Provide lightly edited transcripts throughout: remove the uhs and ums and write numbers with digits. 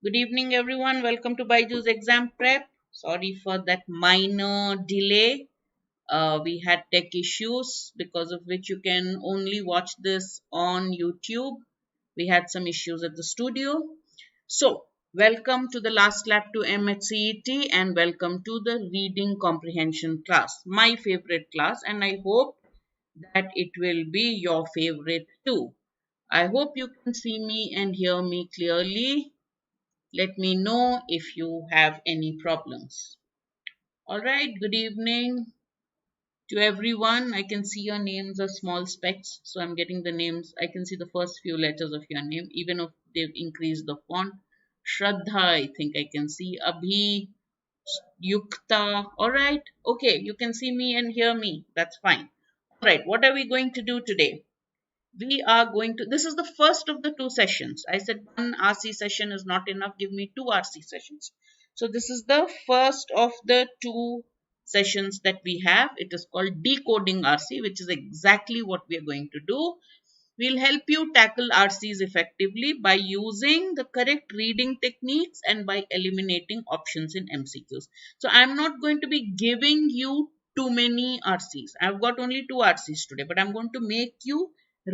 Good evening, everyone. Welcome to BYJU'S Exam Prep. Sorry for that minor delay. We had tech issues because of which you can only watch this on YouTube. We had some issues at the studio. So, welcome to the last lap to MAH CET and welcome to the Reading Comprehension class, my favorite class, and I hope that it will be your favorite too. I hope you can see me and hear me clearly. Let me know if you have any problems. All right, good evening to everyone. I can see your names are small specks, so I'm getting the names. I can see the first few letters of your name, even if they've increased the font. Shraddha, I think I can see. Abhi, Yukta. All right, okay, you can see me and hear me. That's fine. All right, what are we going to do today? We are going to, this is the first of the two sessions. I said one RC session is not enough, give me two RC sessions. So this is the first of the two sessions that we have. It is called Decoding RC, which is exactly what we are going to do. We'll help you tackle RCs effectively by using the correct reading techniques and by eliminating options in MCQs. So I'm not going to be giving you too many RCs. I've got only two RCs today, but I'm going to make you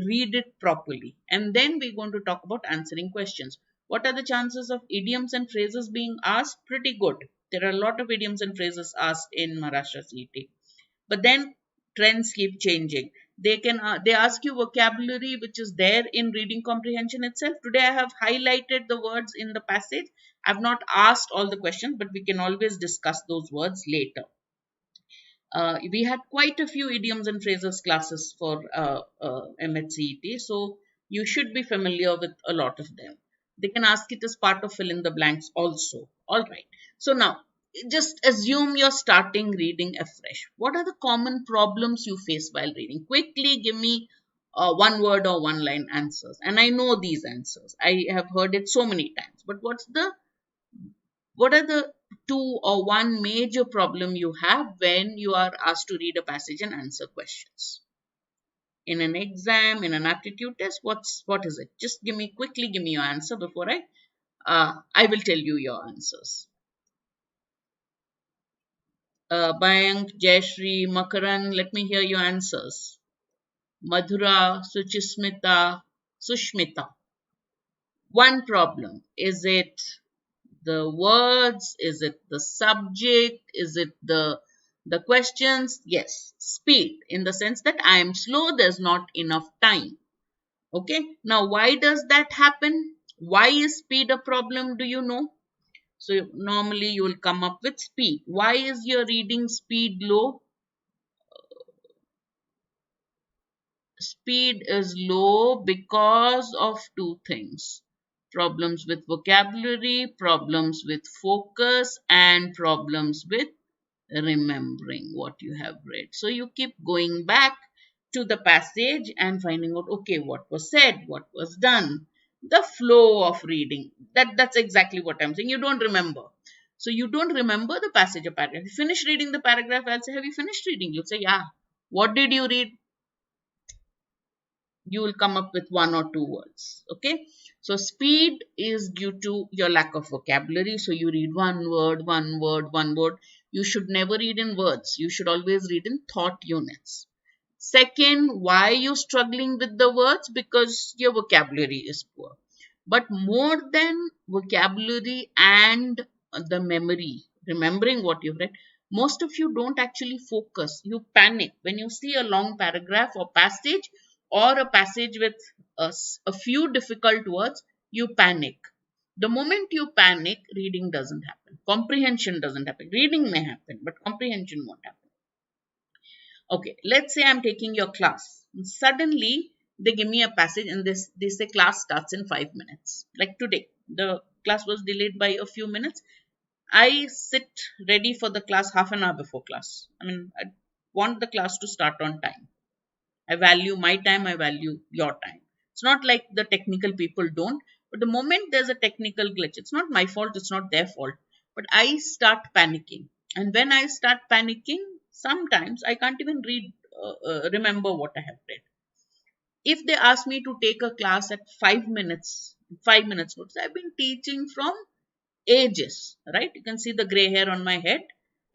read it properly. And then we're going to talk about answering questions. What are the chances of idioms and phrases being asked? Pretty good. There are a lot of idioms and phrases asked in Maharashtra CET. But then trends keep changing. They ask you vocabulary which is there in reading comprehension itself. Today I have highlighted the words in the passage. I've not asked all the questions, but we can always discuss those words later. We had quite a few idioms and phrases classes for MAH CET, so you should be familiar with a lot of them. They can ask it as part of fill in the blanks also. All right. So now, just assume you're starting reading afresh. What are the common problems you face while reading? Quickly give me one word or one line answers. And I know these answers. I have heard it so many times. But what are the two or one major problem you have when you are asked to read a passage and answer questions? In an exam, in an aptitude test, what is it? Just quickly give me your answer before I will tell you your answers. Mayank, Jayashree, Makaran, let me hear your answers. Madhura, Sushmita. One problem. Is it the words? Is it the subject? Is it the questions? Yes, speed, in the sense that I am slow, there's not enough time. Okay, now why does that happen? Why is speed a problem? Do you know? So normally you will come up with speed. Why is your reading speed low? Speed is low because of two things: problems with vocabulary, problems with focus, and problems with remembering what you have read. So you keep going back to the passage and finding out, okay, what was said, what was done, the flow of reading. That's exactly what I'm saying. You don't remember. So you don't remember the passage or paragraph. You finish reading the paragraph, I'll say, have you finished reading? You'll say, yeah. What did you read? You will come up with one or two words. Okay, so speed is due to your lack of vocabulary. So you read one word, one word, one word. You should never read in words. You should always read in thought units. Second, why are you struggling with the words? Because your vocabulary is poor. But more than vocabulary and the memory, remembering what you've read, most of you don't actually focus. You panic when you see a long paragraph or passage, or a passage with a few difficult words. You panic. The moment you panic, reading doesn't happen. Comprehension doesn't happen. Reading may happen, but comprehension won't happen. Okay, let's say I'm taking your class. Suddenly, they give me a passage and they say class starts in 5 minutes. Like today, the class was delayed by a few minutes. I sit ready for the class half an hour before class. I mean, I want the class to start on time. I value my time, I value your time. It's not like the technical people don't, but the moment there's a technical glitch, it's not my fault, it's not their fault, but I start panicking. And when I start panicking, sometimes I can't even remember what I have read. If they ask me to take a class at 5 minutes notice, I've been teaching from ages, right? You can see the gray hair on my head.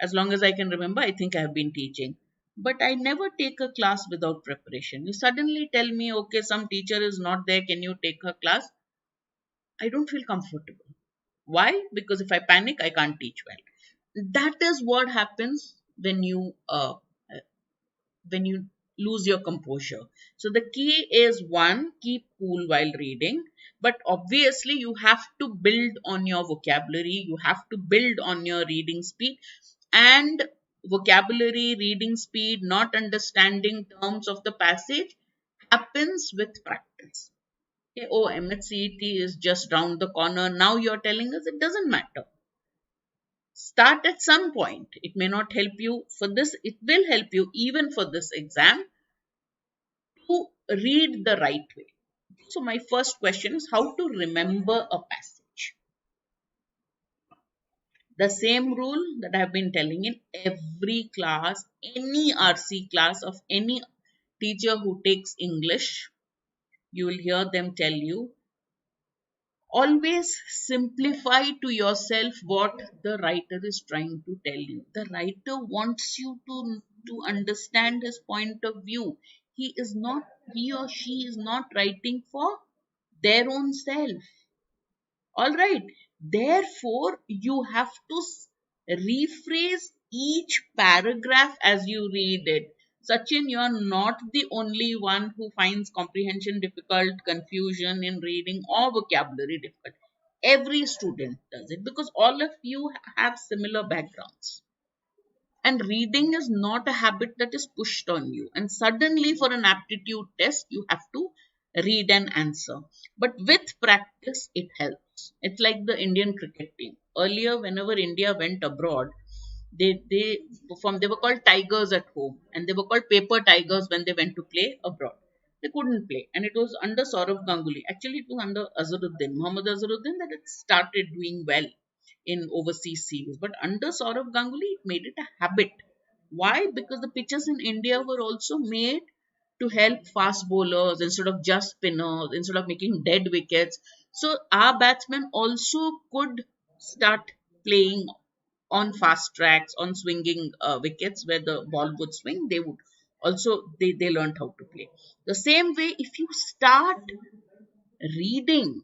As long as I can remember, I think I have been teaching. But I never take a class without preparation. You suddenly tell me, okay, some teacher is not there, can you take her class? I don't feel comfortable. Why? Because if I panic, I can't teach well. That is what happens when you lose your composure. So the key is, one, keep cool while reading, but obviously you have to build on your vocabulary, you have to build on your reading speed. And vocabulary, reading speed, not understanding terms of the passage happens with practice. Okay, oh, MHCET is just round the corner. Now you're telling us it doesn't matter. Start at some point. It may not help you for this, it will help you even for this exam to read the right way. So my first question is how to remember a passage. The same rule that I have been telling in every class, any RC class of any teacher who takes English, you will hear them tell you, always simplify to yourself what the writer is trying to tell you. The writer wants you to understand his point of view. He or she is not writing for their own self. All right. Therefore, you have to rephrase each paragraph as you read it. Sachin, you are not the only one who finds comprehension difficult, confusion in reading, or vocabulary difficult. Every student does it because all of you have similar backgrounds. And reading is not a habit that is pushed on you. And suddenly, for an aptitude test, you have to read and answer. But with practice, it helps. It's like the Indian cricket team. Earlier, whenever India went abroad, they were called tigers at home, and they were called paper tigers when they went to play abroad. They couldn't play, and it was under Saurav Ganguly. Actually, it was under Azharuddin, Muhammad Azharuddin, that it started doing well in overseas series. But under Saurav Ganguly, it made it a habit. Why? Because the pitches in India were also made to help fast bowlers instead of just spinners, instead of making dead wickets. So our batsmen also could start playing on fast tracks, on swinging wickets where the ball would swing. They would also, they learned how to play. The same way, if you start reading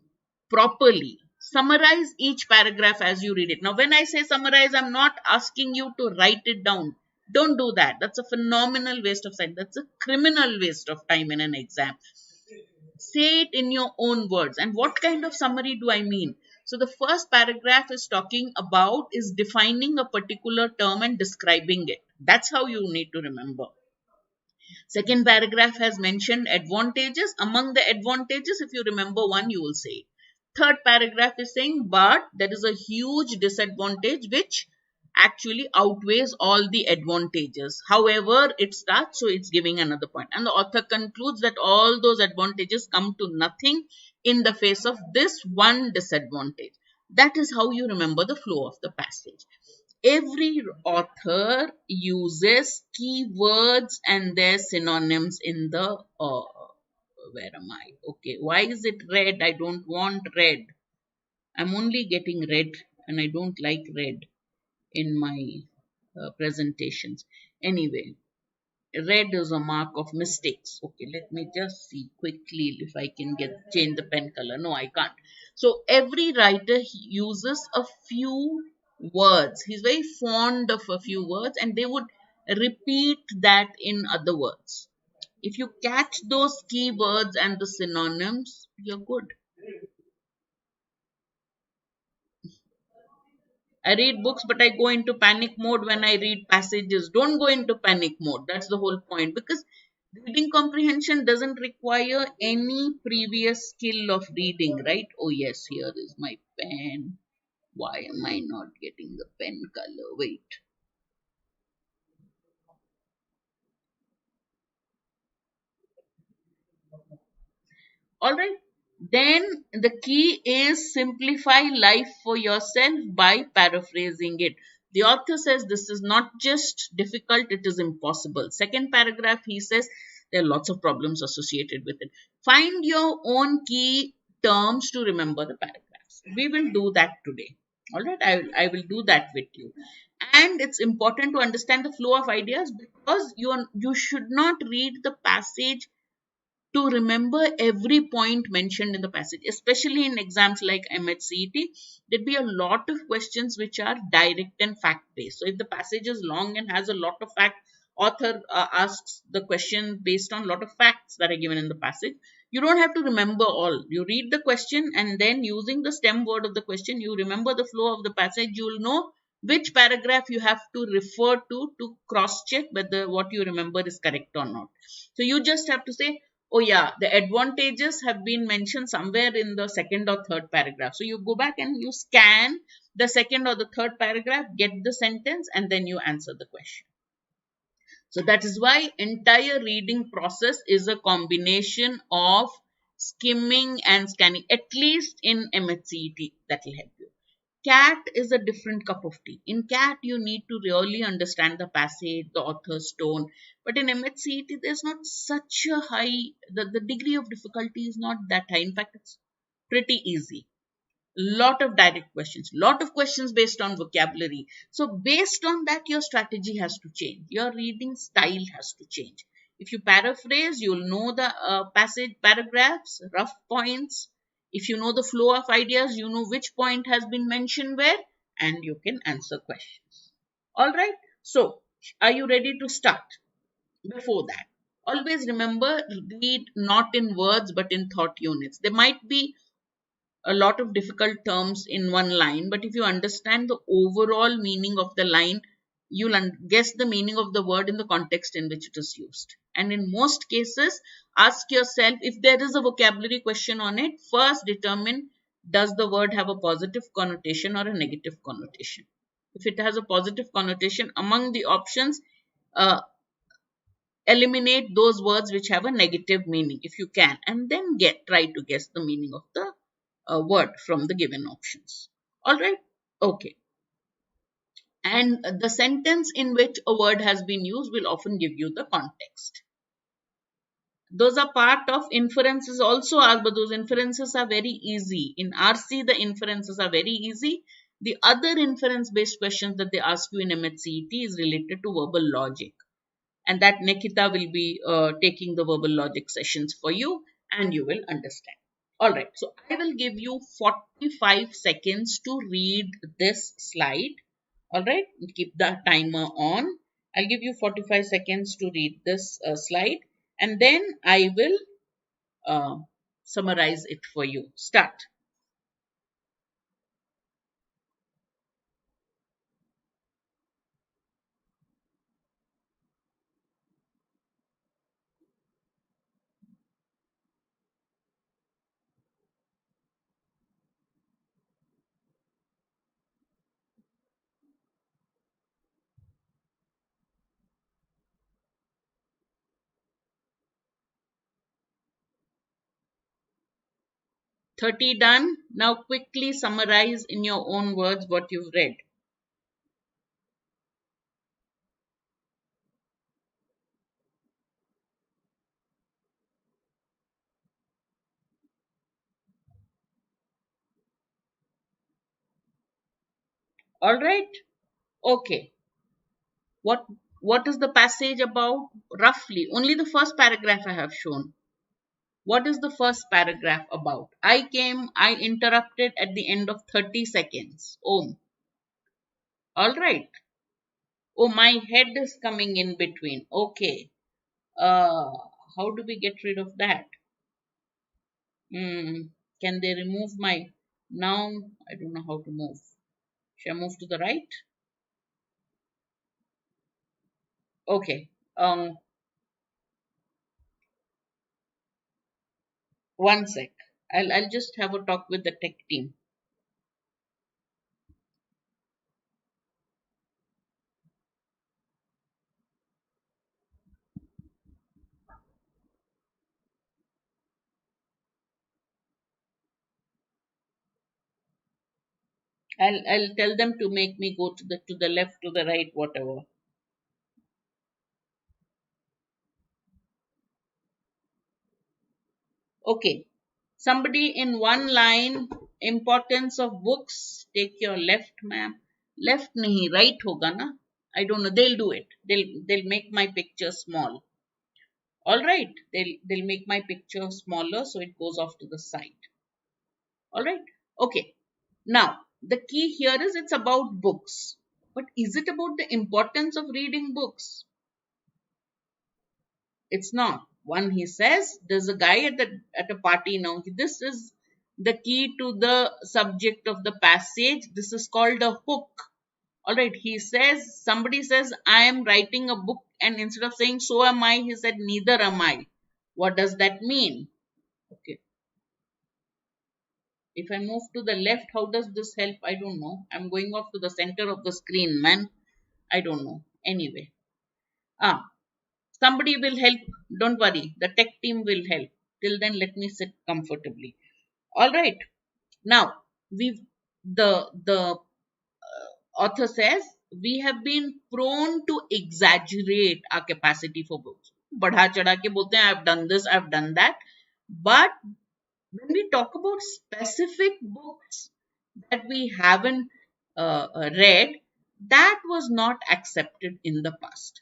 properly, summarize each paragraph as you read it. Now, when I say summarize, I'm not asking you to write it down. Don't do that. That's a phenomenal waste of time. That's a criminal waste of time in an exam. Say it in your own words. And what kind of summary do I mean? So the first paragraph is talking about, is defining a particular term and describing it. That's how you need to remember. Second paragraph has mentioned advantages. Among the advantages, if you remember one, you will say it. Third paragraph is saying, but there is a huge disadvantage which actually outweighs all the advantages. However, it starts, so it's giving another point. And the author concludes that all those advantages come to nothing in the face of this one disadvantage. That is how you remember the flow of the passage. Every author uses keywords and their synonyms in the where am I? Okay, why is it red? I don't want red. I'm only getting red and I don't like red in my presentations. Anyway, red is a mark of mistakes. Okay, let me just see quickly if I can change the pen color. No, I can't. So every writer uses a few words. He's very fond of a few words and they would repeat that in other words. If you catch those keywords and the synonyms, you're good. I read books, but I go into panic mode when I read passages. Don't go into panic mode. That's the whole point. Because reading comprehension doesn't require any previous skill of reading, right? Oh, yes, here is my pen. Why am I not getting the pen color? Wait. All right. Then the key is simplify life for yourself by paraphrasing it. The author says this is not just difficult, it is impossible. Second paragraph, he says there are lots of problems associated with it. Find your own key terms to remember the paragraphs. We will do that today. All right, I will do that with you. And it's important to understand the flow of ideas, because you should not read the passage to remember every point mentioned in the passage, especially in exams like MAH CET. There'd be a lot of questions which are direct and fact based. So if the passage is long and has a lot of fact, author asks the question based on a lot of facts that are given in the passage. You don't have to remember all. You read the question, and then using the stem word of the question, you remember the flow of the passage. You will know which paragraph you have to refer to cross check whether what you remember is correct or not. So you just have to say, oh yeah, the advantages have been mentioned somewhere in the second or third paragraph. So you go back and you scan the second or the third paragraph, get the sentence, and then you answer the question. So that is why entire reading process is a combination of skimming and scanning, at least in MAH CET. That will help you. CAT is a different cup of tea. In CAT, you need to really understand the passage, the author's tone. But in MAH CET, there's not such a high, the degree of difficulty is not that high. In fact, it's pretty easy. Lot of direct questions, lot of questions based on vocabulary. So based on that, your strategy has to change. Your reading style has to change. If you paraphrase, you'll know the passage paragraphs, rough points. If you know the flow of ideas, you know which point has been mentioned where, and you can answer questions. All right. So are you ready to start? Before that, always remember, read not in words but in thought units. There might be a lot of difficult terms in one line, but if you understand the overall meaning of the line, you'll guess the meaning of the word in the context in which it is used. And in most cases, ask yourself, if there is a vocabulary question on it, first determine, does the word have a positive connotation or a negative connotation. If it has a positive connotation, among the options, uh, eliminate those words which have a negative meaning if you can, and then try to guess the meaning of the word from the given options. All right. Okay. And the sentence in which a word has been used will often give you the context. Those are part of inferences also, but those inferences are very easy. In RC, the inferences are very easy. The other inference based questions that they ask you in MAH CET is related to verbal logic, and that Nikita will be taking the verbal logic sessions for you, and you will understand. All right, so I will give you 45 seconds to read this slide. All right, keep the timer on. I'll give you 45 seconds to read this slide, and then I will uh, summarize it for you. Start. 30 done. Now quickly summarize in your own words what you've read. All right. Okay. What what is the passage about roughly? Only the first paragraph I have shown. What is the first paragraph about? I interrupted at the end of 30 seconds. Oh, all right. Oh, my head is coming in between. Okay. Uh, how do we get rid of that? Hmm. Can they remove my, now I don't know how to move. Should I move to the right? Okay. One sec. I'll just have a talk with the tech team. I'll tell them to make me go to the left, to the right, whatever. Okay. Somebody in one line, importance of books take your left, ma'am. Left nahi, right hoga na. I don't know. They'll do it. They'll make my picture small. All right. They'll make my picture smaller so it goes off to the side. All right. Okay. Now the key here is it's about books. But is it about the importance of reading books? It's not. One, he says, there's a guy at a party now. This is the key to the subject of the passage. This is called a hook. All right. He says, somebody says, I am writing a book, and instead of saying so am I, he said neither am I. What does that mean? Okay. If I move to the left, how does this help? I don't know. I'm going off to the center of the screen, man. I don't know. Anyway. Somebody will help. Don't worry. The tech team will help. Till then, let me sit comfortably. All right. Now, the author says we have been prone to exaggerate our capacity for books. Badha chada ke bolte hain, I've done this, I've done that. But when we talk about specific books that we haven't read, that was not accepted in the past.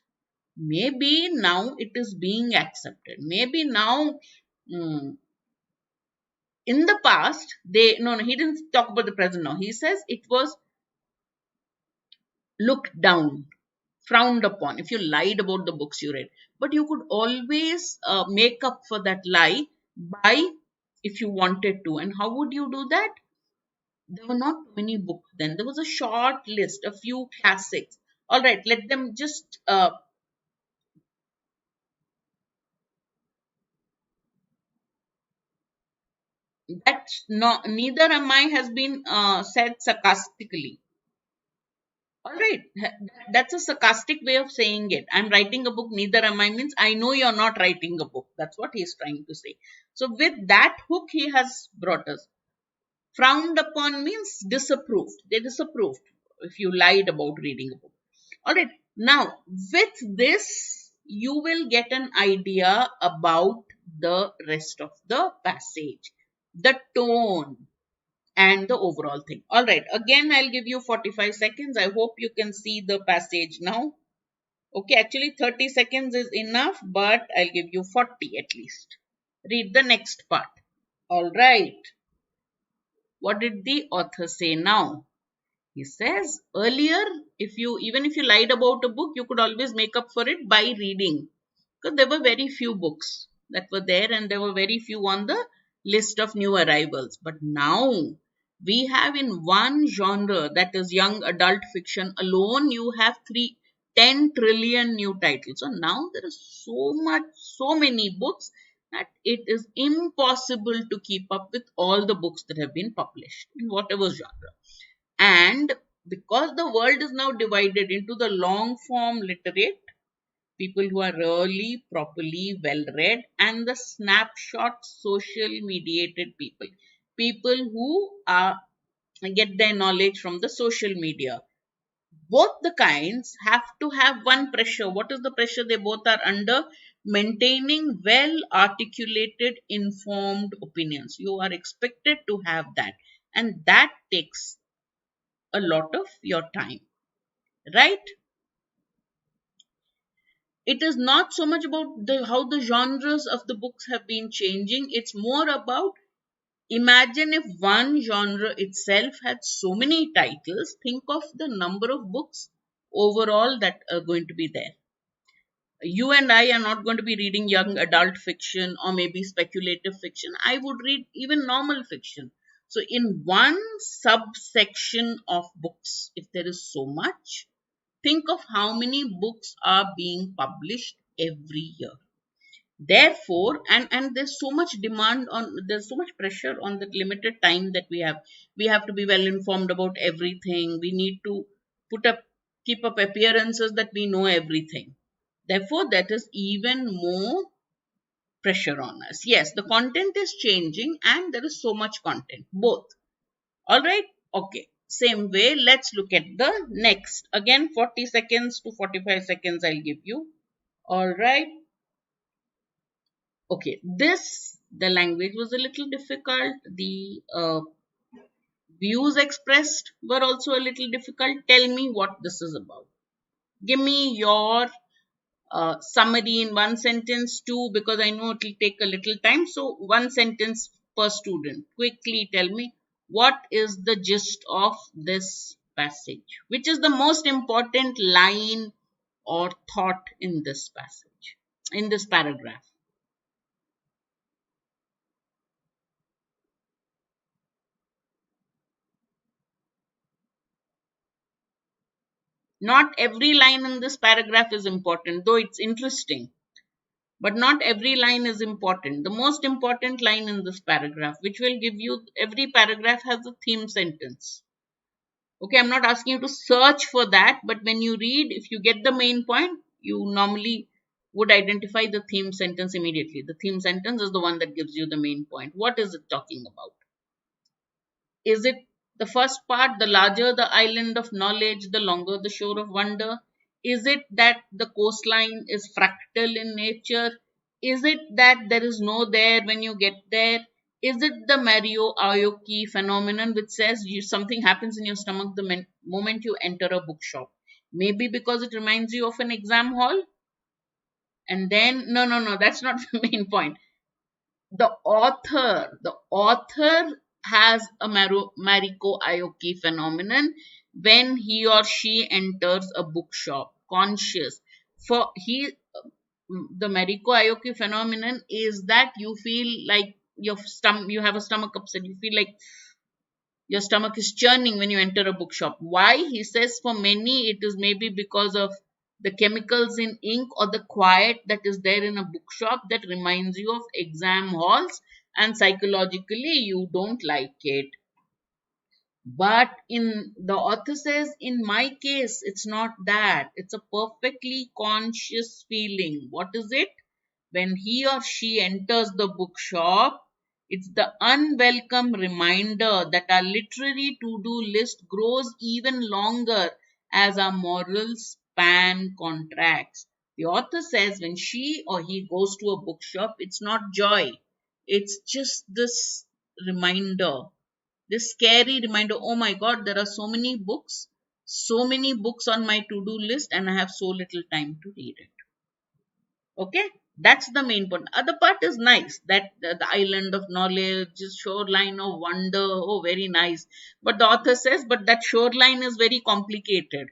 Maybe now it is being accepted. Maybe now, in the past, no, he didn't talk about the present now. He says it was looked down, frowned upon if you lied about the books you read. But you could always make up for that lie by, if you wanted to. And how would you do that? There were not many books then. There was a short list, a few classics. All right, let them just that neither am I has been said sarcastically. All right, that's a sarcastic way of saying it. I'm writing a book, neither am I means I know you're not writing a book. That's what he's trying to say. So with that hook, he has brought us. Frowned upon means disapproved. They disapproved if you lied about reading a book. All right, now with this, you will get an idea about the rest of the passage, the tone, and the overall thing. All right, again, I'll give you 45 seconds. I hope you can see the passage now. Okay, actually 30 seconds is enough, but I'll give you 40 at least. Read the next part. All right. What did the author say now? He says earlier, even if you lied about a book, you could always make up for it by reading. Because there were very few books that were there, and there were very few on the list of new arrivals. But now we have in one genre, that is young adult fiction alone, you have 10 trillion new titles. So now there is so many books that it is impossible to keep up with all the books that have been published in whatever genre. And because the world is now divided into the long form literate, people who are really properly well read, and the snapshot social mediated people, who get their knowledge from the social media. Both the kinds have to have one pressure. What is the pressure they both are under? Maintaining well articulated, informed opinions. You are expected to have that, and that takes a lot of your time, right? It is not so much about how the genres of the books have been changing. It's more about, imagine if one genre itself had so many titles. Think of the number of books overall that are going to be there. You and I are not going to be reading young adult fiction or maybe speculative fiction. I would read even normal fiction. So in one subsection of books, if there is so much, think of how many books are being published every year. Therefore, and there's so much there's so much pressure on the limited time that we have. We have to be well informed about everything. We need to keep up appearances that we know everything. Therefore, that is even more pressure on us. Yes, the content is changing and there is so much content, both. All right. Okay. Same way, let's look at the next. Again, 40 seconds to 45 seconds I'll give you. All right. Okay. The language was a little difficult. The Views expressed were also a little difficult. Tell me what this is about. Give me your summary in one sentence too, because I know it will take a little time. So one sentence per student. Quickly tell me what is the gist of this passage, which is the most important line or thought in this passage, in this paragraph. Not every line in this paragraph is important, though it's interesting. But not every line is important. The most important line in this paragraph, which will give you, every paragraph has a theme sentence. Okay, I'm not asking you to search for that, but when you read, if you get the main point, you normally would identify the theme sentence immediately. The theme sentence is the one that gives you the main point. What is it talking about? Is it the first part, the larger the island of knowledge, the longer the shore of wonder? Is it that the coastline is fractal in nature? Is it that there is no there when you get there? Is it the Mariko Ioki phenomenon which says something happens in your stomach the moment you enter a bookshop? Maybe because it reminds you of an exam hall? And then, no, that's not the main point. The author has a Mariko Ioki phenomenon when he or she enters a bookshop conscious. For the Mariko Ioki phenomenon is that you feel like you have a stomach upset. You feel like your stomach is churning when you enter a bookshop. Why? He says for many it is maybe because of the chemicals in ink or the quiet that is there in a bookshop that reminds you of exam halls, and psychologically you don't like it. But in the author says, in my case, it's not that. It's a perfectly conscious feeling. What is it? When he or she enters the bookshop, it's the unwelcome reminder that our literary to-do list grows even longer as our moral span contracts. The author says when she or he goes to a bookshop, it's not joy. It's just this reminder, this scary reminder, oh my god, there are so many books on my to-do list, and I have so little time to read it. Okay, that's the main point. Other part is nice, that the island of knowledge, shoreline of wonder, oh very nice. But the author says, but that shoreline is very complicated,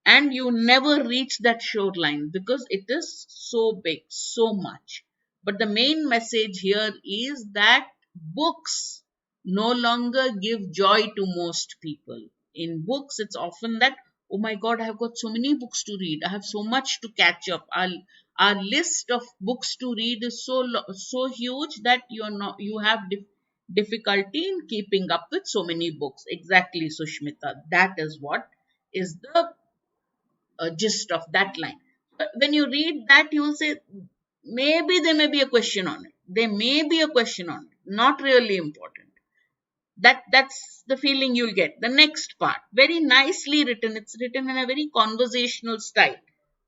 and you never reach that shoreline because it is so big, so much. But the main message here is that books no longer give joy to most people. In books, it's often that, oh my god, I have got so many books to read, I have so much to catch up. Our list of books to read is so huge that you have difficulty in keeping up with so many books. Exactly, Sushmita. That is what is the gist of that line. But when you read that, you will say, maybe there may be a question on it. There may be a question on it. Not really important. That's the feeling you'll get. The next part, very nicely written. It's written in a very conversational style.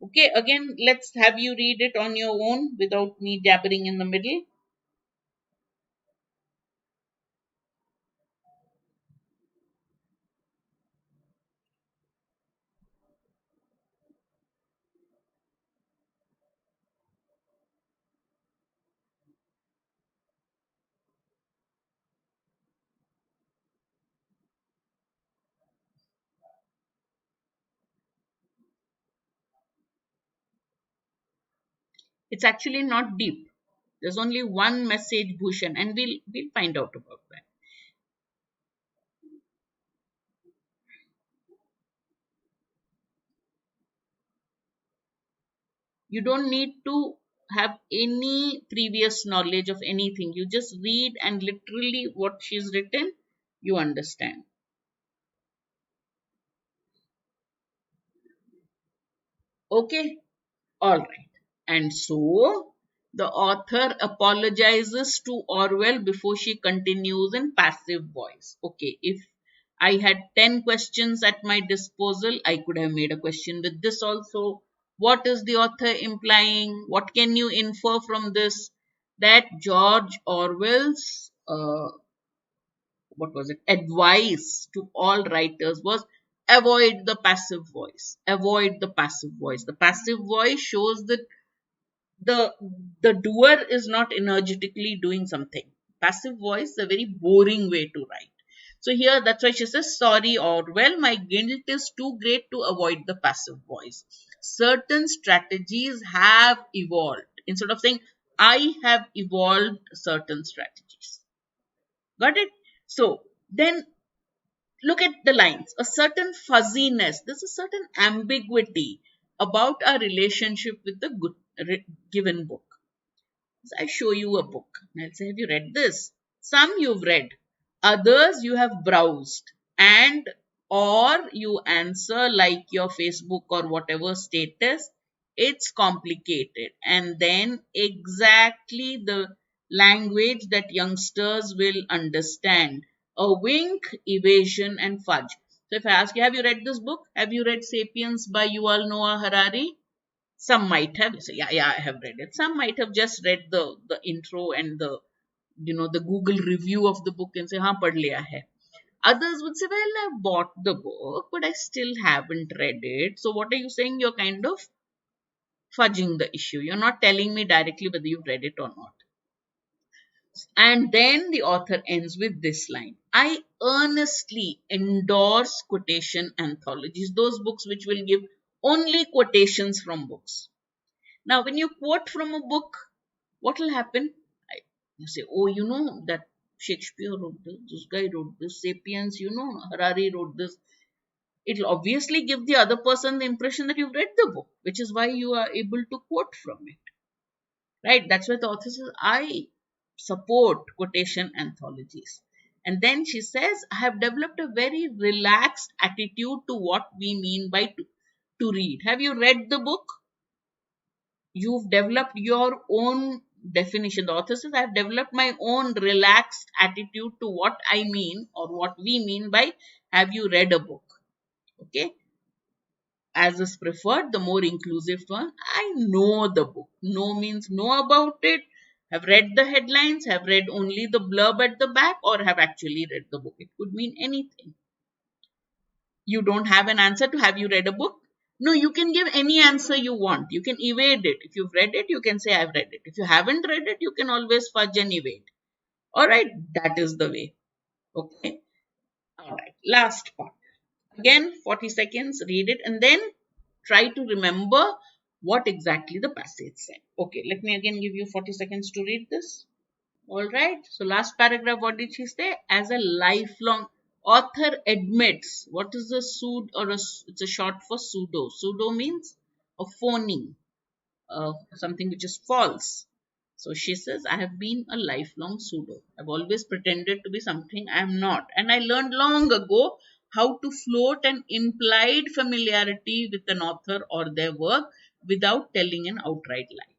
Okay, again, let's have you read it on your own without me jabbering in the middle. It's actually not deep. There's only one message, Bhushan, and we'll find out about that. You don't need to have any previous knowledge of anything. You just read, and literally what she's written, you understand. Okay, all right. And so the author apologizes to Orwell before she continues in passive voice. Okay, if I had 10 questions at my disposal, I could have made a question with this also. What is the author implying? What can you infer from this? That George Orwell's what was it, advice to all writers was avoid the passive voice. Avoid the passive voice. The passive voice shows that the the doer is not energetically doing something. Passive voice is a very boring way to write. So here that's why she says, sorry Orwell, my guilt is too great to avoid the passive voice. Certain strategies have evolved. Instead of saying I have evolved certain strategies. Got it? So then look at the lines. A certain fuzziness, there's a certain ambiguity about our relationship with the given book. So I show you a book and I'll say, have you read this? Some you've read, others you have browsed, and or you answer like your Facebook or whatever status. It's complicated, and then exactly the language that youngsters will understand. A wink, evasion, and fudge. So if I ask you, have you read this book? Have you read Sapiens by Yuval Noah Harari? Some might have say, yeah, I have read it. Some might have just read the intro and the the Google review of the book and say, हाँ पढ़ लिया है. Others would say, well, I bought the book, but I still haven't read it. So what are you saying? You're kind of fudging the issue. You're not telling me directly whether you've read it or not. And then the author ends with this line. I earnestly endorse quotation anthologies, those books which will give only quotations from books. Now, when you quote from a book, what will happen? You say, oh, you know that Shakespeare wrote this guy wrote this, Sapiens, Harari wrote this. It will obviously give the other person the impression that you've read the book, which is why you are able to quote from it. Right? That's why the author says, I support quotation anthologies. And then she says, I have developed a very relaxed attitude to what we mean by to read. Have you read the book? You've developed your own definition. The author says, I have developed my own relaxed attitude to what I mean or what we mean by have you read a book? Okay. As is preferred, the more inclusive one, I know the book. Know means know about it, have read the headlines, have read only the blurb at the back, or have actually read the book. It could mean anything. You don't have an answer to have you read a book? No, you can give any answer you want. You can evade it. If you've read it, you can say, I've read it. If you haven't read it, you can always fudge and evade. Alright, that is the way. Okay. Alright, last part. Again, 40 seconds, read it and then try to remember what exactly the passage said. Okay, let me again give you 40 seconds to read this. Alright, so last paragraph, what did she say? As a lifelong author admits, what is a pseudo or it's a short for pseudo. Pseudo means a phony, something which is false. So she says, I have been a lifelong pseudo. I've always pretended to be something I am not. And I learned long ago how to float an implied familiarity with an author or their work without telling an outright lie.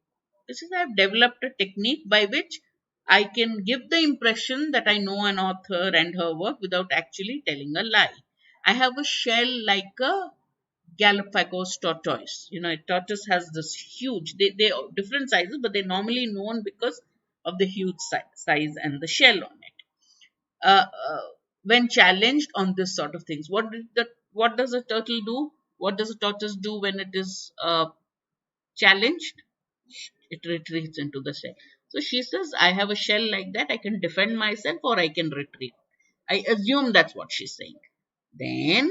This is, I have developed a technique by which I can give the impression that I know an author and her work without actually telling a lie. I have a shell like a Galapagos tortoise. A tortoise has this huge, they are different sizes, but they're normally known because of the huge size and the shell on it. When challenged on this sort of things, what does a turtle do? What does a tortoise do when it is challenged? It retreats into the shell. So she says, I have a shell like that. I can defend myself or I can retreat. I assume that's what she's saying. Then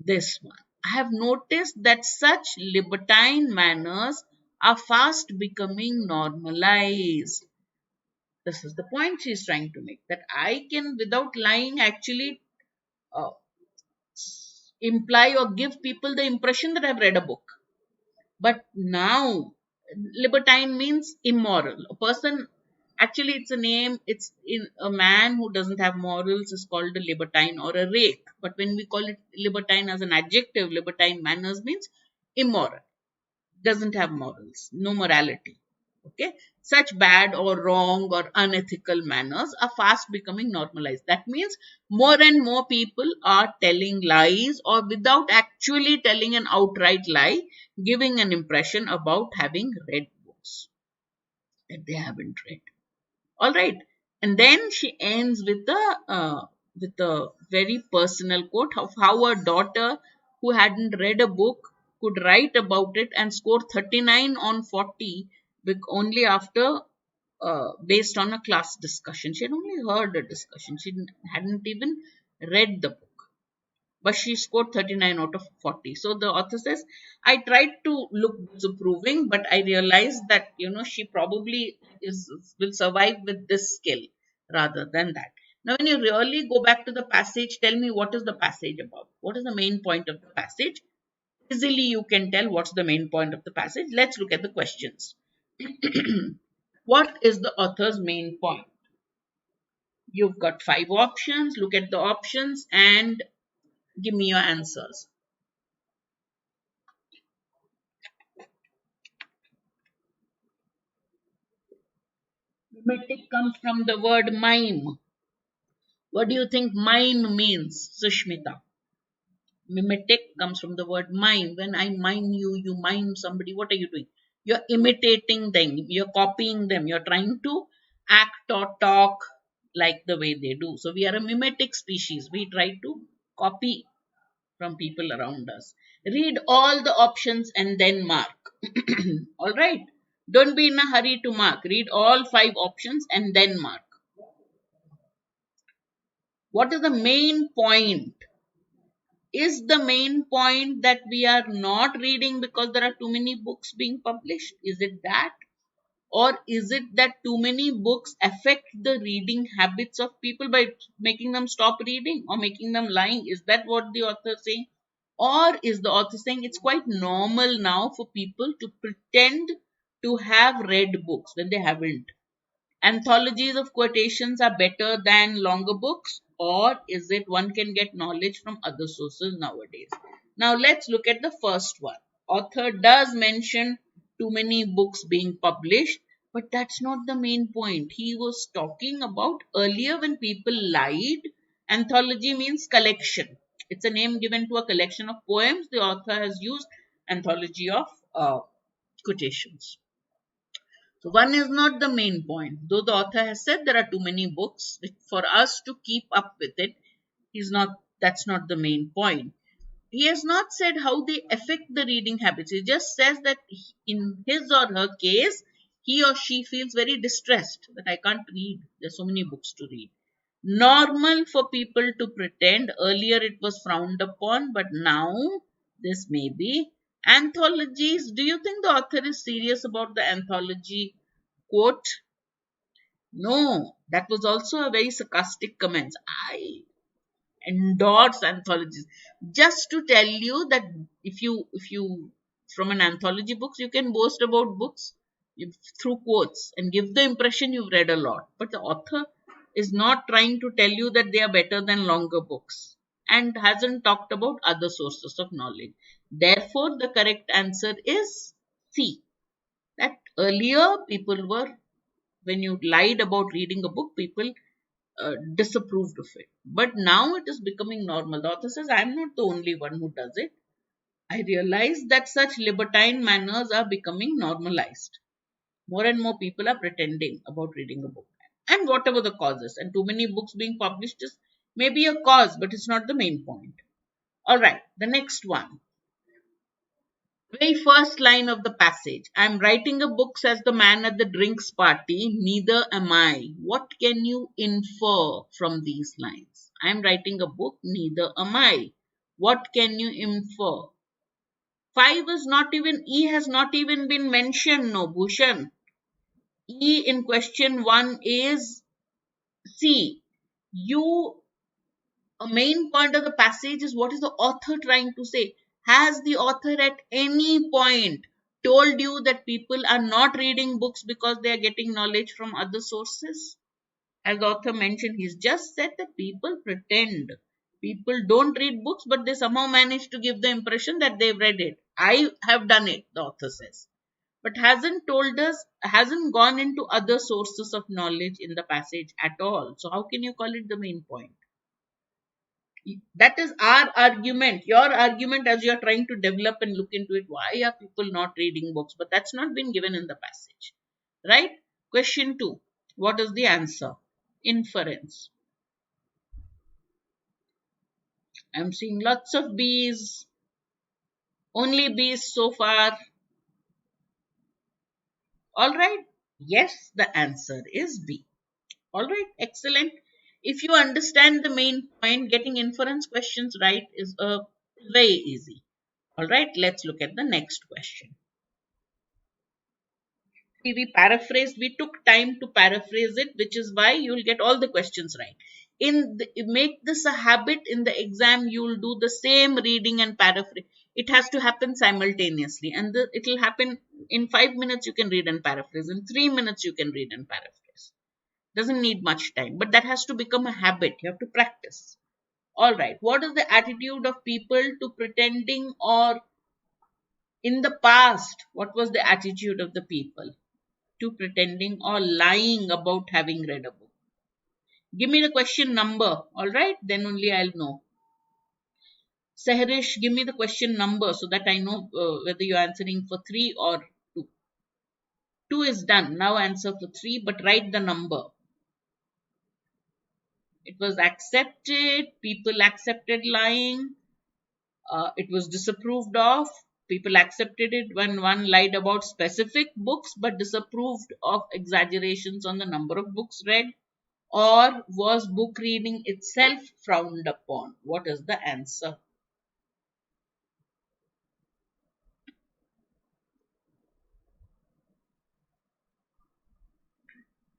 this one. I have noticed that such libertine manners are fast becoming normalized. This is the point she's trying to make. That I can, without lying, actually imply or give people the impression that I've read a book. But now, libertine means immoral. A person, actually it's a name, it's in a man who doesn't have morals is called a libertine or a rake. But when we call it libertine as an adjective, libertine manners means immoral. Doesn't have morals, no morality. Okay, such bad or wrong or unethical manners are fast becoming normalized. That means more and more people are telling lies or without actually telling an outright lie, giving an impression about having read books that they haven't read. All right. And then she ends with a very personal quote of how a daughter who hadn't read a book could write about it and score 39 on 40 only after based on a class discussion. She had only heard a discussion. She hadn't even read the book, but she scored 39 out of 40. So the author says, I tried to look disapproving, but I realized that, she probably will survive with this skill rather than that. Now, when you really go back to the passage, tell me, what is the passage about? What is the main point of the passage? Easily you can tell what's the main point of the passage. Let's look at the questions. What is the author's main point? You've got 5 options. Look at the options and give me your answers. Mimetic comes from the word mime. What do you think mime means, Sushmita? Mimetic comes from the word mime. When I mime you, you mime somebody. What are you doing? You're imitating them. You're copying them. You're trying to act or talk like the way they do. So we are a mimetic species. We try to copy from people around us. Read all the options and then mark. All right. Don't be in a hurry to mark. Read all 5 options and then mark. What is the main point? Is the main point that we are not reading because there are too many books being published? Is it that? Or is it that too many books affect the reading habits of people by making them stop reading or making them lying? Is that what the author is saying? Or is the author saying it's quite normal now for people to pretend to have read books when they haven't? Anthologies of quotations are better than longer books, or is it one can get knowledge from other sources nowadays? Now let's look at the first one. Author does mention too many books being published, but that's not the main point. He was talking about earlier when people lied. Anthology means collection. It's a name given to a collection of poems. The author has used anthology of quotations. So one is not the main point. Though the author has said there are too many books, for us to keep up with it, that's not the main point. He has not said how they affect the reading habits. He just says that in his or her case, he or she feels very distressed that I can't read. There's so many books to read. Normal for people to pretend. Earlier it was frowned upon, but now this may be. Anthologies. Do you think the author is serious about the anthology quote? No, that was also a very sarcastic comment. I endorse anthologies. Just to tell you that if you from an anthology books, you can boast about books through quotes and give the impression you've read a lot. But the author is not trying to tell you that they are better than longer books and hasn't talked about other sources of knowledge. Therefore, the correct answer is C. That earlier people were, when you lied about reading a book, people disapproved of it. But now it is becoming normal. The author says, I'm not the only one who does it. I realize that such libertine manners are becoming normalized. More and more people are pretending about reading a book. And whatever the cause is, and too many books being published is maybe a cause, but it's not the main point. Alright, the next one. Very first line of the passage. I'm writing a book, says the man at the drinks party. Neither am I. What can you infer from these lines? I'm writing a book. Neither am I. What can you infer? 5 is not even, E has not even been mentioned, no, Bhushan. E in question 1 is C. A main point of the passage is what is the author trying to say? Has the author at any point told you that people are not reading books because they are getting knowledge from other sources? As the author mentioned, he's just said that people pretend. People don't read books, but they somehow manage to give the impression that they've read it. I have done it, the author says. But hasn't gone into other sources of knowledge in the passage at all. So how can you call it the main point? That is our argument, your argument as you are trying to develop and look into it. Why are people not reading books? But that's not been given in the passage. Right? Question 2. What is the answer? Inference. I'm seeing lots of B's. Only B's so far. All right. Yes, the answer is B. All right. Excellent. If you understand the main point, getting inference questions right is very easy. All right. Let's look at the next question. We paraphrased, we took time to paraphrase it, which is why you'll get all the questions right. Make this a habit. In the exam you'll do the same reading and paraphrase. It has to happen simultaneously, and it will happen in 5 minutes. You can read and paraphrase. In 3 minutes you can read and paraphrase. Doesn't need much time, but that has to become a habit. You have to practice. All right, what is the attitude of people to pretending, or in the past what was the attitude of the people to pretending or lying about having read a book? Give me the question number, alright? Then only I'll know. Sehrish, give me the question number so that I know whether you're answering for 3 or 2. 2 is done. Now answer for 3, but write the number. It was accepted. People accepted lying. It was disapproved of. People accepted it when one lied about specific books but disapproved of exaggerations on the number of books read. Or was book reading itself frowned upon? What is the answer?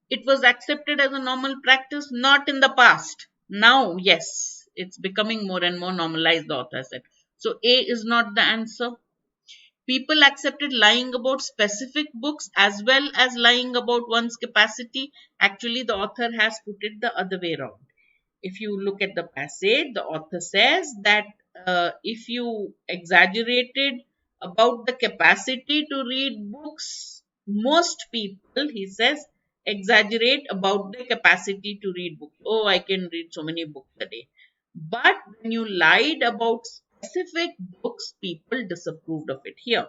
It was accepted as a normal practice, not in the past. Now, yes, it's becoming more and more normalized, the author said. So, A is not the answer. People accepted lying about specific books as well as lying about one's capacity. Actually, the author has put it the other way around. If you look at the passage, the author says that if you exaggerated about the capacity to read books, most people, he says, exaggerate about the capacity to read books. Oh, I can read so many books a day. But when you lied about specific books, people disapproved of it. Here,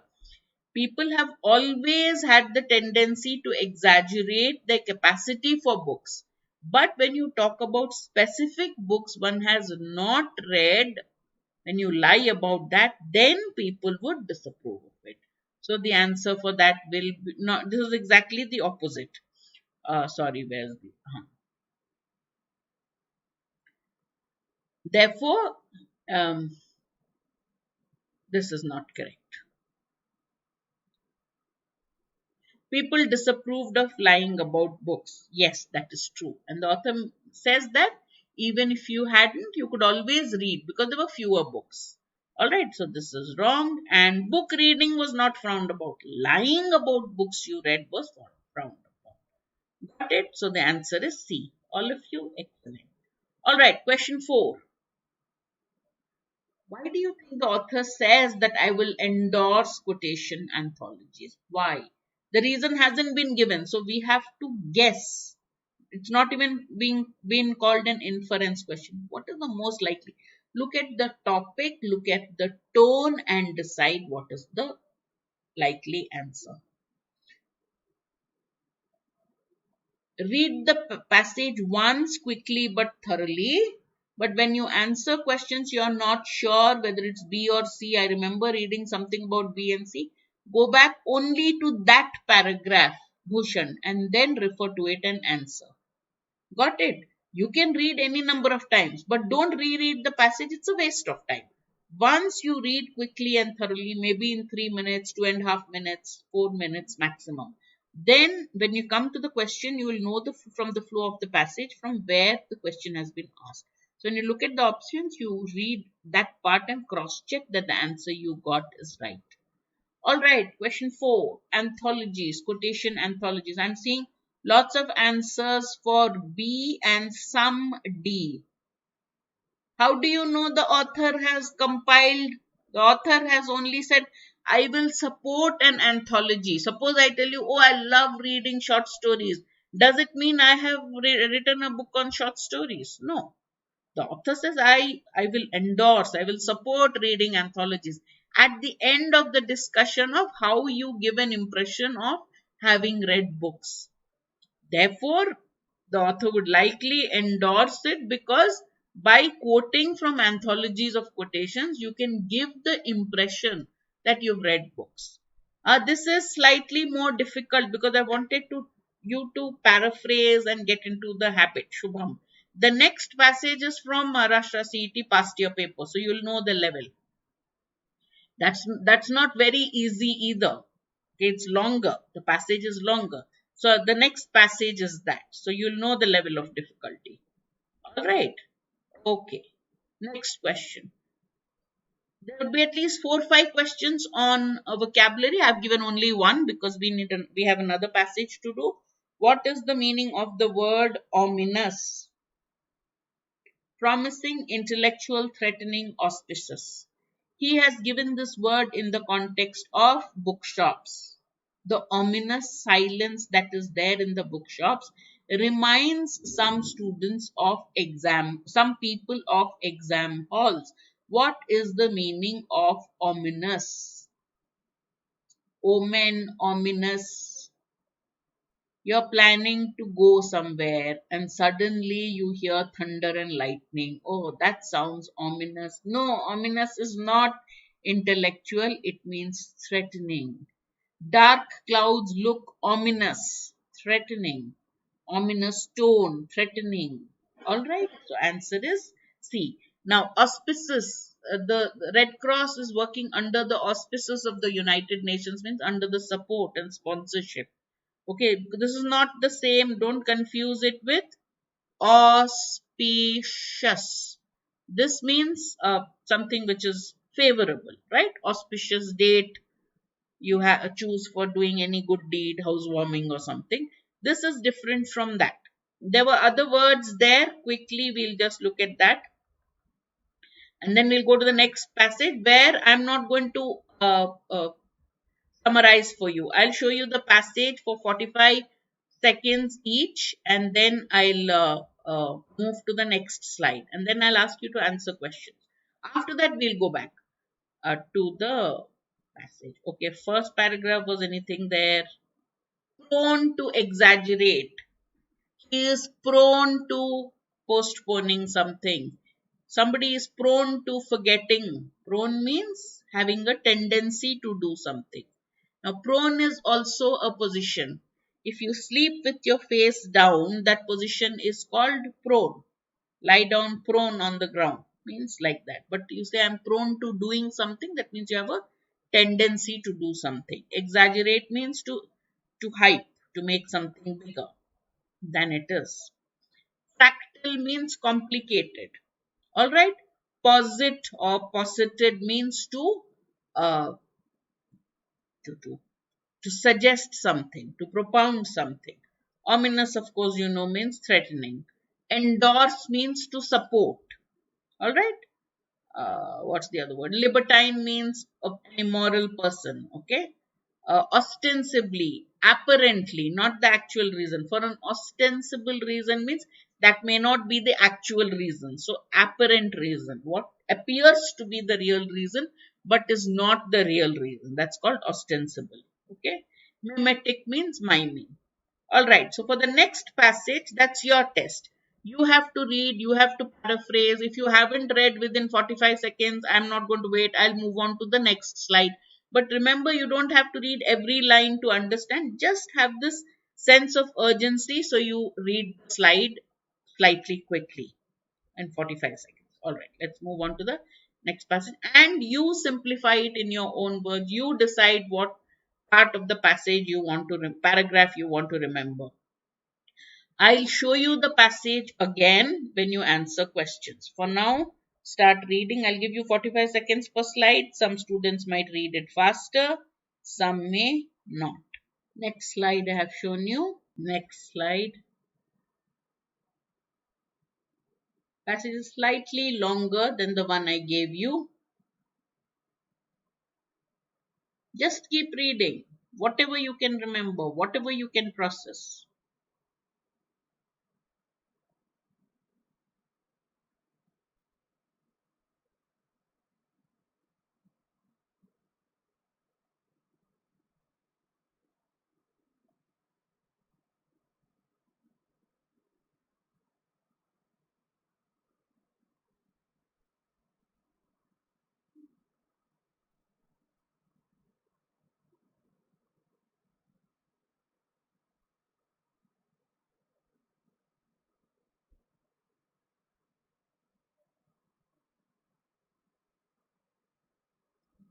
people have always had the tendency to exaggerate their capacity for books. But when you talk about specific books one has not read, when you lie about that, then people would disapprove of it. So the answer for that will be not. This is exactly the opposite. Sorry, where's the? Therefore, this is not correct. People disapproved of lying about books. Yes, that is true. And the author says that even if you hadn't, you could always read because there were fewer books. Alright, so this is wrong. And book reading was not frowned about. Lying about books you read was frowned upon. Got it? So the answer is C. All of you, excellent. Alright, question 4. Why do you think the author says that I will endorse quotation anthologies? Why? The reason hasn't been given, so we have to guess. It's not even being called an inference question. What is the most likely? Look at the topic, look at the tone, and decide what is the likely answer. Read the passage once quickly but thoroughly. But when you answer questions, you are not sure whether it's B or C. I remember reading something about B and C. Go back only to that paragraph, Bhushan, and then refer to it and answer. Got it? You can read any number of times, but don't reread the passage. It's a waste of time. Once you read quickly and thoroughly, maybe in 3 minutes, 2.5 minutes, 4 minutes maximum, then when you come to the question, you will know from the flow of the passage from where the question has been asked. So when you look at the options, you read that part and cross-check that the answer you got is right. All right, question 4. Anthologies, quotation anthologies. I'm seeing lots of answers for B and some D. How do you know the author has compiled? The author has only said, I will support an anthology. Suppose I tell you, oh, I love reading short stories. Does it mean I have written a book on short stories? No. The author says, I will endorse, I will support reading anthologies at the end of the discussion of how you give an impression of having read books. Therefore, the author would likely endorse it because by quoting from anthologies of quotations, you can give the impression that you've read books. This is slightly more difficult because I wanted to you to paraphrase and get into the habit. Shubham. The next passage is from Maharashtra CET past year paper, so you'll know the level. That's not very easy either. Okay, it's longer. The passage is longer. So the next passage is that. So you'll know the level of difficulty. All right. Okay. Next question. There will be at least 4 or 5 questions on vocabulary. I've given only one because we have another passage to do. What is the meaning of the word ominous? Promising, intellectual, threatening, auspicious. He has given this word in the context of bookshops. The ominous silence that is there in the bookshops reminds some people of exam halls. What is the meaning of ominous? Omen, ominous. You're planning to go somewhere and suddenly you hear thunder and lightning. Oh, that sounds ominous. No, ominous is not intellectual, it means threatening. Dark clouds look ominous, threatening. Ominous tone, threatening. All right, so answer is C. Now, auspices. The Red Cross is working under the auspices of the United Nations, means under the support and sponsorship. Okay, this is not the same. Don't confuse it with auspicious. This means something which is favorable, right? Auspicious date you choose for doing any good deed, housewarming or something. This is different from that. There were other words there. Quickly, we'll just look at that. And then we'll go to the next passage where I'm not going to summarize for you. I'll show you the passage for 45 seconds each, and then I'll move to the next slide, and then I'll ask you to answer questions. After that, we'll go back to the passage. Okay, first paragraph was anything there? Prone to exaggerate. He is prone to postponing something. Somebody is prone to forgetting. Prone means having a tendency to do something. Now, prone is also a position. If you sleep with your face down, that position is called prone. Lie down prone on the ground means like that. But you say I'm prone to doing something, that means you have a tendency to do something. Exaggerate means to hype, to make something bigger than it is. Fractal means complicated. All right. Posit or posited means uh, to to suggest something, to propound something. Ominous, of course, you know, means threatening. Endorse means to support. All right. What's the other word? Libertine means an immoral person. Okay. Ostensibly, apparently, not the actual reason. For an ostensible reason means that may not be the actual reason. So, apparent reason. What appears to be the real reason but is not the real reason. That's called ostensible. Okay. Mimetic means miming. All right. So for the next passage, that's your test. You have to read, you have to paraphrase. If you haven't read within 45 seconds, I'm not going to wait. I'll move on to the next slide. But remember, you don't have to read every line to understand. Just have this sense of urgency so you read the slide slightly quickly in 45 seconds. All right. Let's move on to the next passage. And you simplify it in your own words. You decide what part of the passage you want to paragraph you want to remember. I'll show you the passage again when you answer questions. For now, start reading. I'll give you 45 seconds per slide. Some students might read it faster, some may not. Next slide I have shown you. Next slide. Passage is slightly longer than the one I gave you. Just keep reading. Whatever you can remember, whatever you can process.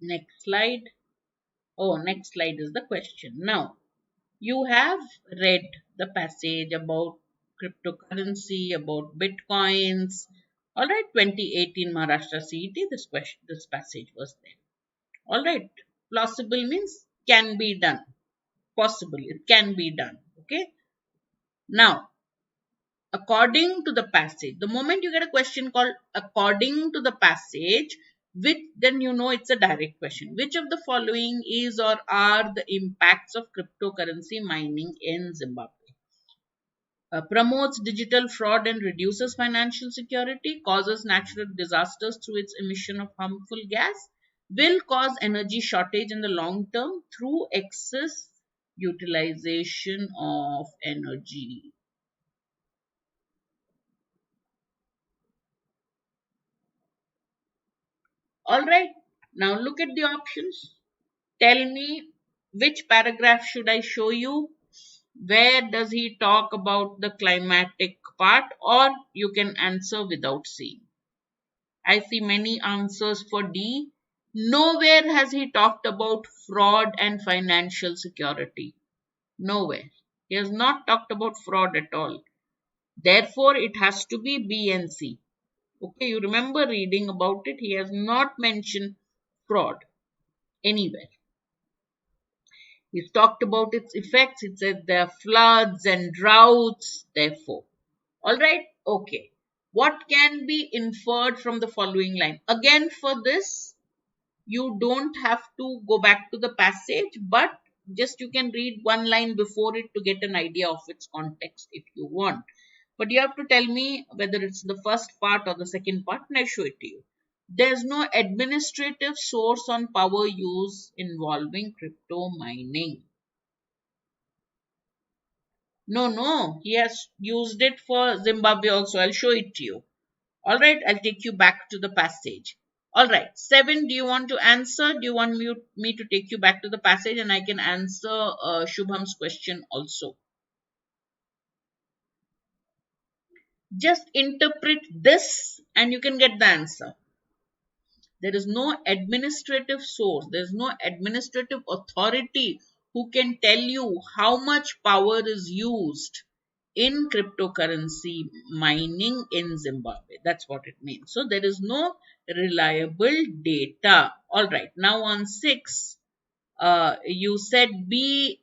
Next slide. Oh, next slide is the question. Now, you have read the passage about cryptocurrency, about bitcoins. All right, 2018 Maharashtra CET, this passage was there. All right, plausible means can be done. Possible, it can be done. Okay. Now, according to the passage, the moment you get a question called according to the passage, which then you know it's a direct question. Which of the following is or are the impacts of cryptocurrency mining in Zimbabwe? Promotes digital fraud and reduces financial security, causes natural disasters through its emission of harmful gas, will cause energy shortage in the long term through excess utilization of energy. All right, now look at the options. Tell me which paragraph should I show you? Where does he talk about the climatic part, or you can answer without seeing? I see many answers for D. Nowhere has he talked about fraud and financial security. Nowhere. He has not talked about fraud at all. Therefore, it has to be B and C. Okay, you remember reading about it. He has not mentioned fraud anywhere. He's talked about its effects. It said there are floods and droughts, therefore. All right, okay. What can be inferred from the following line? Again, for this, you don't have to go back to the passage, but just you can read one line before it to get an idea of its context if you want. But you have to tell me whether it's the first part or the second part, and I show it to you. There's no administrative source on power use involving crypto mining. No, he has used it for Zimbabwe also. I'll show it to you. All right, I'll take you back to the passage. All right, 7, do you want to answer? Do you want me to take you back to the passage and I can answer Shubham's question also? Just interpret this and you can get the answer. There is no administrative source, there is no administrative authority who can tell you how much power is used in cryptocurrency mining in Zimbabwe. That's what it means. So there is no reliable data. All right. Now on 6, you said B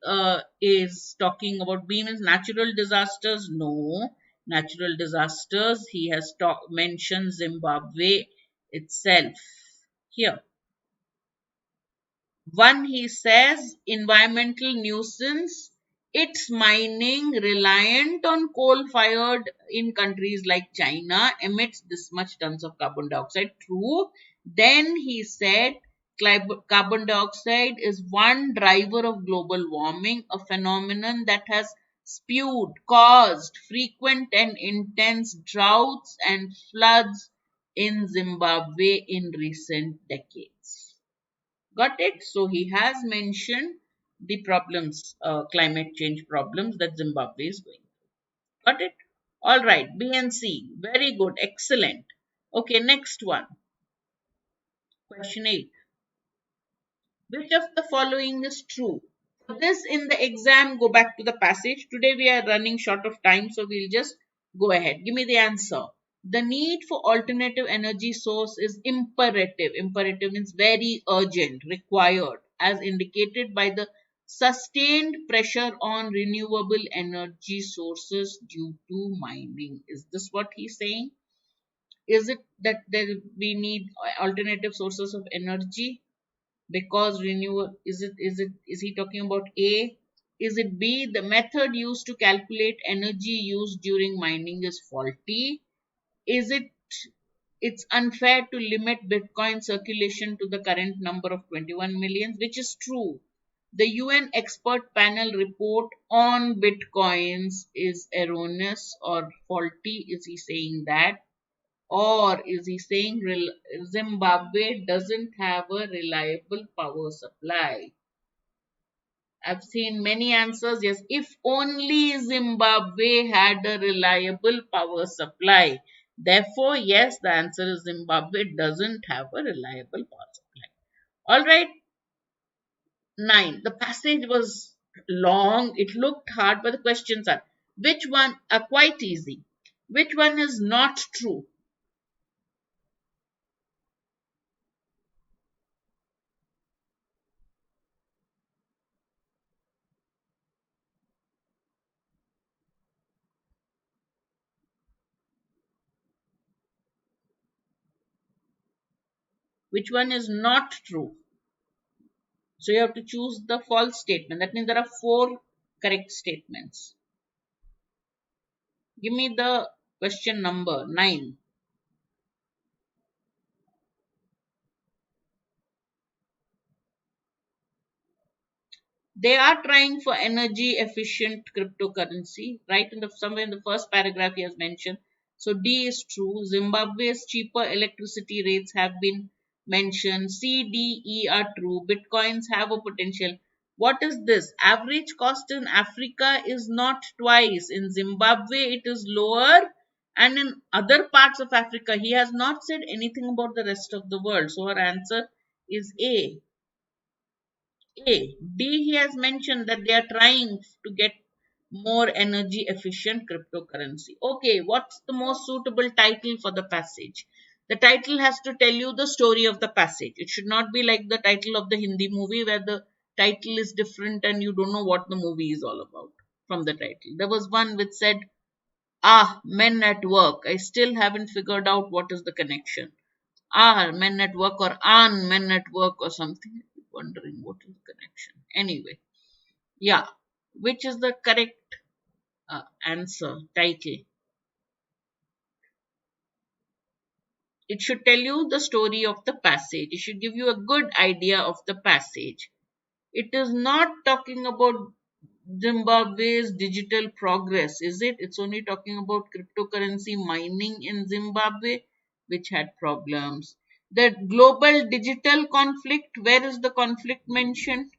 is talking about B means natural disasters. No, natural disasters. He has mentioned Zimbabwe itself here. One, he says environmental nuisance. It's mining reliant on coal fired in countries like China emits this much tons of carbon dioxide. True. Then he said carbon dioxide is one driver of global warming, a phenomenon that has caused frequent and intense droughts and floods in Zimbabwe in recent decades. Got it? So he has mentioned the problems, climate change problems that Zimbabwe is going through. Got it? All right, B and C. Very good. Excellent. Okay, next one. Question 8. Which of the following is true? For this in the exam, go back to the passage. Today we are running short of time, so we'll just go ahead. Give me the answer. The need for alternative energy source is imperative. Imperative means very urgent, required, as indicated by the sustained pressure on renewable energy sources due to mining. Is this what he's saying? Is it that we need alternative sources of energy? Because renewable, is he talking about A? Is it B? The method used to calculate energy used during mining is faulty. Is it it's unfair to limit Bitcoin circulation to the current number of 21 million, which is true. The UN expert panel report on Bitcoins is erroneous or faulty. Is he saying that? Or is he saying Zimbabwe doesn't have a reliable power supply? I've seen many answers. Yes, if only Zimbabwe had a reliable power supply. Therefore, yes, the answer is Zimbabwe doesn't have a reliable power supply. All right. 9. The passage was long. It looked hard, but the questions are which one are quite easy. Which one is not true? Which one is not true? So you have to choose the false statement. That means there are 4 correct statements. Give me the question number 9. They are trying for energy efficient cryptocurrency, right? In the somewhere in the first paragraph he has mentioned. So D is true. Zimbabwe's cheaper electricity rates have been mentioned. C, D, E are true. Bitcoins have a potential. What is this? Average cost in Africa is not twice. In Zimbabwe, it is lower, and in other parts of Africa, he has not said anything about the rest of the world. So our answer is A. A. D, he has mentioned that they are trying to get more energy efficient cryptocurrency. Okay, what's the most suitable title for the passage? The title has to tell you the story of the passage. It should not be like the title of the Hindi movie where the title is different and you don't know what the movie is all about from the title. There was one which said, Ah, men at work. I still haven't figured out what is the connection. Are men at work or on men at work or something. I keep wondering what is the connection. Anyway, yeah, which is the correct answer title? It should tell you the story of the passage. It should give you a good idea of the passage. It is not talking about Zimbabwe's digital progress, is it? It's only talking about cryptocurrency mining in Zimbabwe, which had problems. The global digital conflict, where is the conflict mentioned?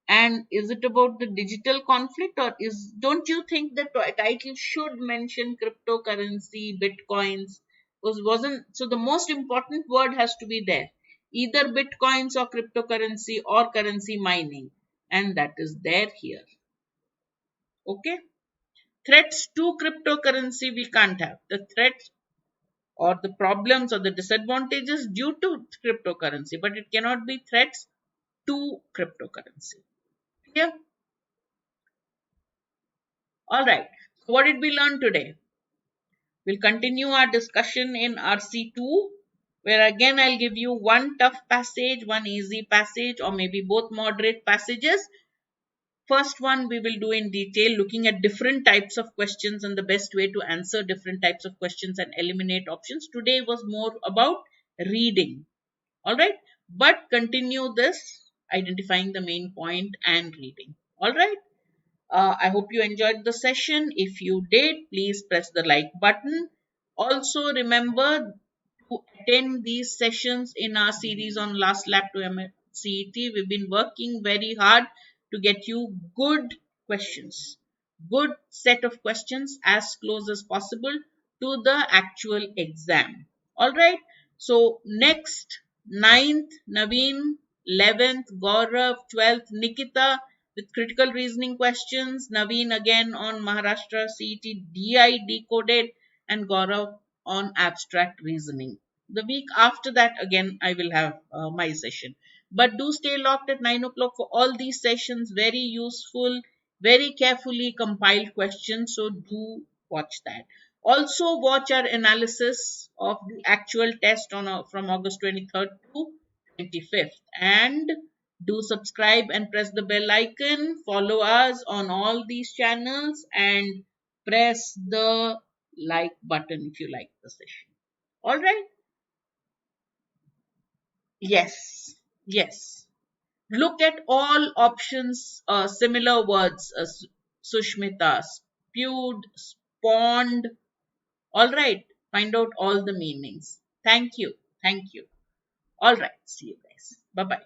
And is it about the digital conflict, or is, don't you think the title should mention cryptocurrency, bitcoins? Wasn't so the most important word has to be there, either bitcoins or cryptocurrency or currency mining, and that is there here. Okay. Threats to cryptocurrency we can't have. The threats or the problems or the disadvantages due to cryptocurrency, but it cannot be threats to cryptocurrency. Yeah. All right. So what did we learn today? We'll continue our discussion in RC2, where again I'll give you one tough passage, one easy passage, or maybe both moderate passages. First one we will do in detail, looking at different types of questions and the best way to answer different types of questions and eliminate options. Today was more about reading. All right. But continue this, identifying the main point and reading. All right. I hope you enjoyed the session. If you did, please press the like button. Also, remember to attend these sessions in our series on Last Lap to MAH CET. We've been working very hard to get you good questions, good set of questions as close as possible to the actual exam. All right. So, next, 9th, Naveen, 11th, Gaurav, 12th, Nikita with critical reasoning questions. Naveen again on Maharashtra CET DI decoded, and Gaurav on abstract reasoning. The week after that, again, I will have my session. But do stay locked at 9 o'clock for all these sessions. Very useful, very carefully compiled questions. So do watch that. Also, watch our analysis of the actual test on from August 23rd to 25th. And do subscribe and press the bell icon. Follow us on all these channels and press the like button if you like the session. All right. Yes. Yes. Look at all options, similar words, Sushmita, spewed, spawned. All right. Find out all the meanings. Thank you. Thank you. All right. See you guys. Bye bye.